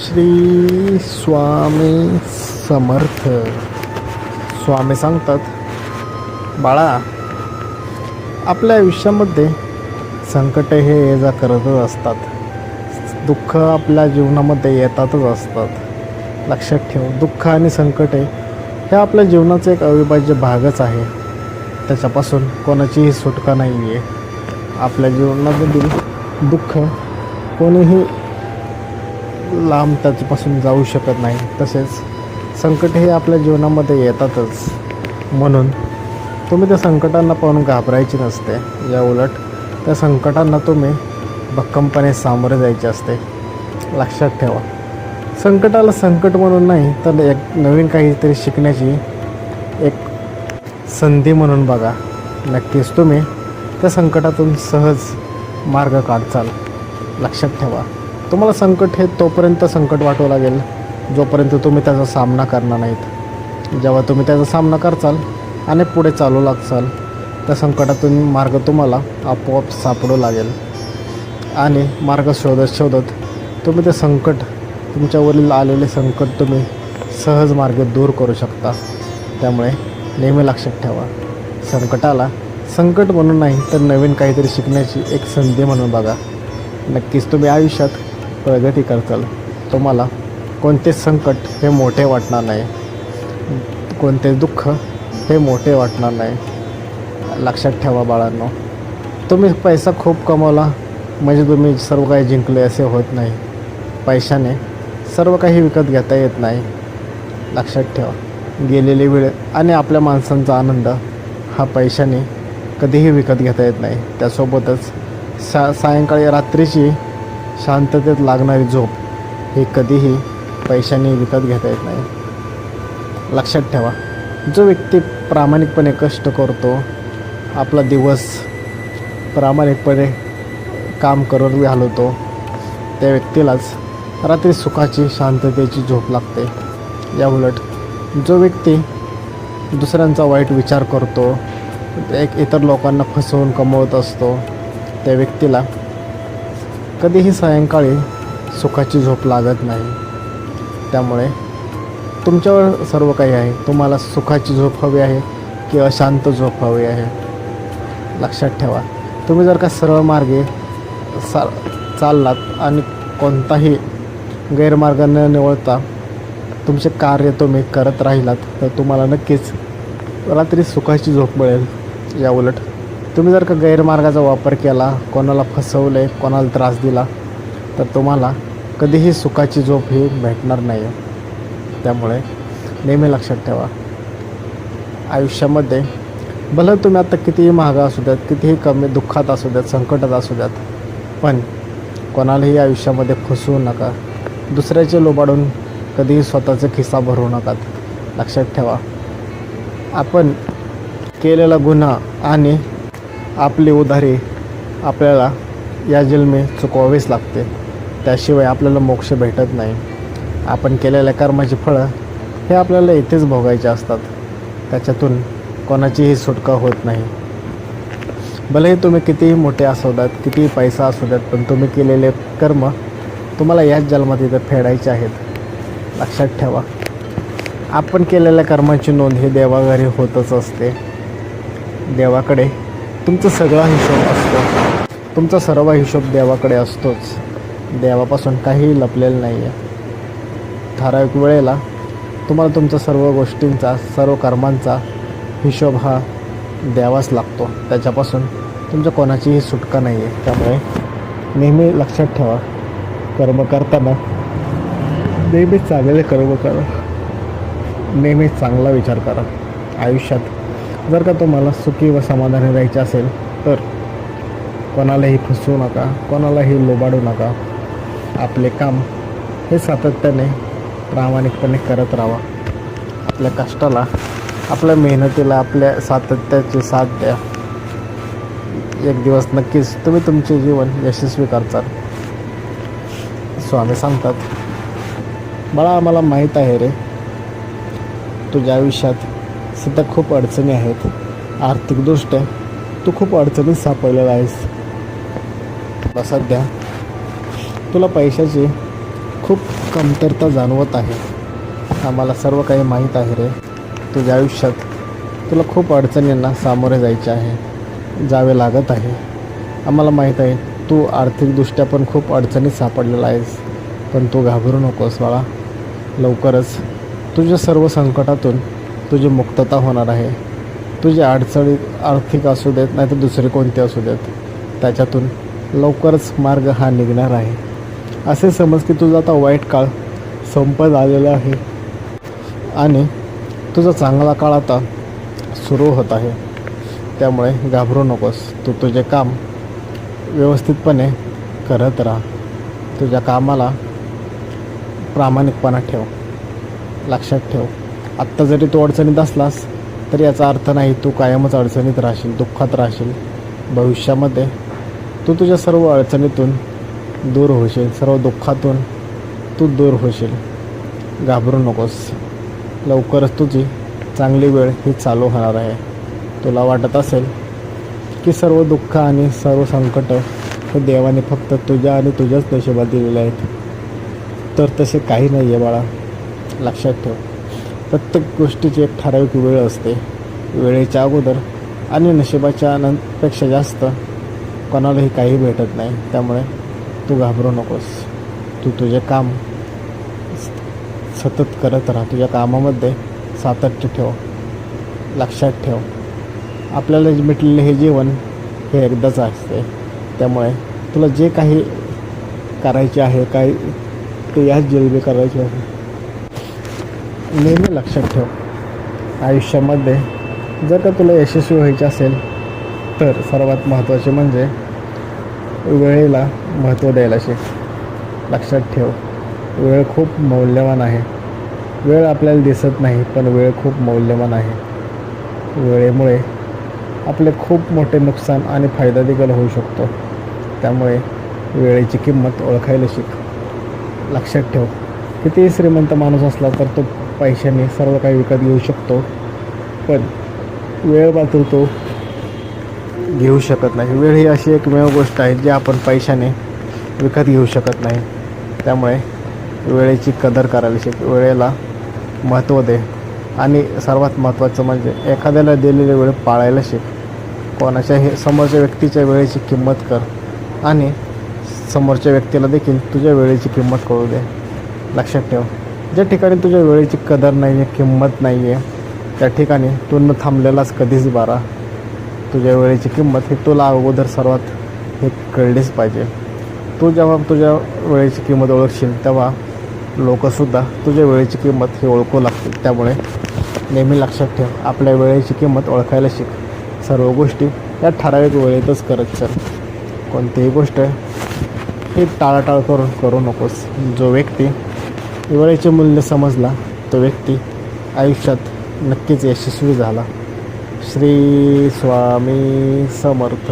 श्री स्वामी समर्थ. स्वामी सांगतात, बाळा, आपल्या आयुष्यामध्ये संकट हे ये जा करतच असतात. दुःख आपल्या जीवनामध्ये येतातच असतात. लक्षात ठेव, दुःख आणि संकटे हे आपल्या जीवनाचा एक अविभाज्य भागच आहे. त्याच्यापासून कोणाचीही सुटका नाही आहे. आपल्या जीवनामधील दुःख कोणीही लांब त्याच्यापासून जाऊ शकत नाही. तसेच संकट हे आपल्या जीवनामध्ये येतातच. म्हणून तुम्ही त्या संकटांना पाहून घाबरायची नसते. या उलट त्या संकटांना तुम्ही भक्कमपणे सामोरे जायचे असते. लक्षात ठेवा, संकटाला संकट म्हणून नाही तर एक नवीन काहीतरी शिकण्याची एक संधी म्हणून बघा. नक्कीच तुम्ही त्या संकटातून सहज मार्ग काढचाल. लक्षात ठेवा, तुम्हाला संकट हे तोपर्यंत संकट वाटू लागेल जोपर्यंत तुम्ही त्याचा सामना करणार नाहीत. जेव्हा तुम्ही त्याचा सामना करचाल आणि पुढे चालू लागचाल, त्या संकटातून मार्ग तुम्हाला आपोआप सापडू लागेल. आणि मार्ग शोधत शोधत तुम्ही ते संकट, तुमच्यावरील आलेले संकट तुम्ही सहज मार्ग दूर करू शकता. त्यामुळे नेहमी लक्षात ठेवा, संकटाला संकट म्हणून नाही तर नवीन काहीतरी शिकण्याची एक संधी म्हणून बघा. नक्कीच तुम्ही आयुष्यात प्रगती करताल. तुम्हाला कोणतेच संकट हे मोठे वाटणार नाही, कोणतेच दुःख हे मोठे वाटणार नाही. लक्षात ठेवा बाळांनो, तुम्ही पैसा खूप कमवला म्हणजे तुम्ही सर्व काही जिंकले असे होत नाही. पैशाने सर्व काही विकत घेता येत नाही. लक्षात ठेवा, गेलेली वेळ आणि आपल्या माणसांचा आनंद हा पैशाने कधीही विकत घेता येत नाही. त्यासोबतच सायंकाळी रात्रीची शांततेत लागणारी झोप हे कधीही पैशाने विकत घेता येत नाही. लक्षात ठेवा, जो व्यक्ती प्रामाणिकपणे कष्ट करतो, आपला दिवस प्रामाणिकपणे काम करून घालवतो, त्या व्यक्तीलाच रात्री सुखाची शांततेची झोप लागते. या उलट जो व्यक्ती दुसऱ्यांचा वाईट विचार करतो, इतर लोकांना फसवून कमवत असतो, त्या व्यक्तीला कधीही सायंकाळी सुखाची झोप लागत नाही. त्यामुळे तुमच्यावर सर्व काही आहे. तुम्हाला सुखाची झोप हवी आहे की अशांत झोप हवी आहे. लक्षात ठेवा, तुम्ही जर का सरळ मार्गे चाललात आणि कोणताही गैरमार्ग न निवडता तुमचे कार्य तुम्ही करत राहिलात तर तुम्हाला नक्कीच रात्री सुखाची झोप मिळेल. या उलट तुम्ही जर का गैरमार्गाचा वापर केला, कोणाला फसवले, कोणाला त्रास दिला, तर तुम्हाला कधीही सुखाची झोप ही भेटणार नाही. त्यामुळे नेहमी लक्षात ठेवा, आयुष्यामध्ये भलं तुम्ही आता कितीही महाग असू द्यात, कितीही कमी दुःखात असू द्यात, संकटात असू द्यात, पण कोणालाही आयुष्यामध्ये फसवू नका. दुसऱ्याचे लोबाडून कधीही स्वतःचा खिस्सा भरू नका. लक्षात ठेवा, आपण केलेला गुन्हा आणि आपली उधारी आपल्याला या जन्मी चुकवावीच लागते. त्याशिवाय आपल्याला मोक्ष भेटत नाही. आपण केलेल्या कर्माची फळं हे आपल्याला इथेच भोगायचे असतात. त्याच्यातून कोणाचीही सुटका होत नाही. भलेही तुम्ही कितीही मोठे असू द्यात, कितीही पैसा असू द्यात, पण तुम्ही केलेले कर्म तुम्हाला याच जन्मात इथं फेडायचे आहेत. लक्षात ठेवा, आपण केलेल्या कर्माची नोंद ही देवाघरी होतच असते. देवाकडे तुमचा सगळा हिशोब असतो. तुमचा सर्व हिशोब देवाकडे असतोच. देवापासून काहीही लपलेलं नाही आहे. ठराविक वेळेला तुम्हाला तुमच्या सर्व गोष्टींचा, सर्व कर्मांचा हिशोब हा द्यावाच लागतो. त्याच्यापासून तुमच्या कोणाचीही सुटका नाही आहे. त्यामुळे नेहमी लक्षात ठेवा, कर्म करताना नेहमी चांगले कर्म करा, नेहमी चांगला विचार करा. आयुष्यात जर का तुम्हाला सुखी व समाधानी राहायचे असेल तर कोणालाही फसवू नका, कोणालाही लोबाडू नका. आपले काम हे सातत्याने प्रामाणिकपणे करत राहा. आपल्या कष्टाला, आपल्या मेहनतीला, आपल्या सातत्याची साथ द्या. एक दिवस नक्कीच तुम्ही तुमचे जीवन यशस्वी करताल. स्वामी सांगतात, बाळा, आम्हाला माहीत आहे रे, तुझ्या आयुष्यात सध्या खूप अडचणी आहेत. आर्थिकदृष्ट्या तू खूप अडचणीत सापडलेला आहेस. सध्या तुला पैशाची खूप कमतरता जाणवत आहे. आम्हाला सर्व काही माहीत आहे रे. तुझ्या आयुष्यात तुला खूप अडचणींना सामोरे जायचे आहे, जावे लागत आहे. आम्हाला माहीत आहे तू आर्थिकदृष्ट्या पण खूप अडचणीत सापडलेला आहेस. पण तू घाबरू नकोस बाळा. लवकरच तुझ्या सर्व संकटातून तुझी मुक्तता होणार आहे. तुझी अडचणी आर्थिक असू देत नाही तर दुसरी कोणती असू देत, त्याच्यातून लवकरच मार्ग हा निघणार आहे. असे समज की तुझा आता वाईट काळ संपत आलेला आहे आणि तुझा चांगला काळ आता सुरू होत आहे. त्यामुळे घाबरू नकोस. तू तुझे काम व्यवस्थितपणे करत राहा. तुझ्या कामाला प्रामाणिकपणा ठेव. लक्षात ठेव, आत्ता जरी तू अडचणीत असलास तर याचा अर्थ नाही तू कायमच अडचणीत राहशील, दुःखात राहशील. भविष्यामध्ये तू तुझ्या सर्व अडचणीतून दूर होशील, सर्व दुःखातून तू दूर होशील. घाबरू नकोस. लवकरच तुझी चांगली वेळ ही चालू होणार आहे. तुला वाटत असेल की सर्व दुःख आणि सर्व संकट हे देवाने फक्त तुझ्या आणि तुझ्याच नशिबात दिलेले आहेत, तर तसे काही नाही आहे बाळा. लक्षात ठेव, प्रत्येक गोष्टीची एक ठराविक वेळ असते. वेळेच्या अगोदर आणि नशिबाच्या पेक्षा जास्त कोणालाही काही भेटत नाही. त्यामुळे तू घाबरू नकोस. तू तुझे काम सतत करत राहा. तुझ्या कामामध्ये सातत्य ठेव. लक्षात ठेव, आपल्याला भेटलेले हे जीवन हे एकदाच असते. त्यामुळे तुला जे काही करायचे आहे, काही ते याच जन्मी करायचे आहे. नेहमी लक्षात ठेव, आयुष्यामध्ये जर का तुला यशस्वी व्हायचे असेल तर सर्वात महत्त्वाचे म्हणजे वेळेला महत्त्व द्यायला शिक. लक्षात ठेव, वेळ खूप मौल्यवान आहे. वेळ आपल्याला दिसत नाही, पण वेळ खूप मौल्यवान आहे. वेळेमुळे आपले खूप मोठे नुकसान आणि फायदा देखील होऊ शकतो. त्यामुळे वेळेची किंमत ओळखायला शिक. लक्षात ठेव, कितीही श्रीमंत माणूस असला तर तो पैशाने सर्व काही विकत घेऊ शकतो, पण वेळ मात्र तो घेऊ शकत नाही. वेळ ही अशी एकमेव गोष्ट आहे जी आपण पैशाने विकत घेऊ शकत नाही. त्यामुळे वेळेची कदर करायला शिक. वेळेला महत्त्व दे आणि सर्वात महत्त्वाचं म्हणजे एखाद्याला दिलेली वेळ पाळायला शिक. कोणाच्याही समोरच्या व्यक्तीच्या वेळेची किंमत कर आणि समोरच्या व्यक्तीला देखील तुझ्या वेळेची किंमत कळू दे. लक्षात ठेव, ज्या ठिकाणी तुझ्या वेळेची कदर नाही आहे, किंमत नाही आहे, त्या ठिकाणी तू न थांबलेलाच कधीच बारा. तुझ्या वेळेची किंमत ही तुला अगोदर सर्वात हे कळलीच पाहिजे. तू जेव्हा तुझ्या वेळेची किंमत ओळखशील तेव्हा लोकंसुद्धा तुझ्या वेळेची किंमत ही ओळखू लागतील. त्यामुळे नेहमी लक्षात ठेव, आपल्या वेळेची किंमत ओळखायला शिक. सर्व गोष्टी या ठराविक वेळेतच करत चल. कोणतीही गोष्ट ही टाळाटाळ करू नकोस. जो व्यक्ती वेळेचे मूल्य समजला तो व्यक्ती आयुष्यात नक्कीच यशस्वी झाला. श्री स्वामी समर्थ.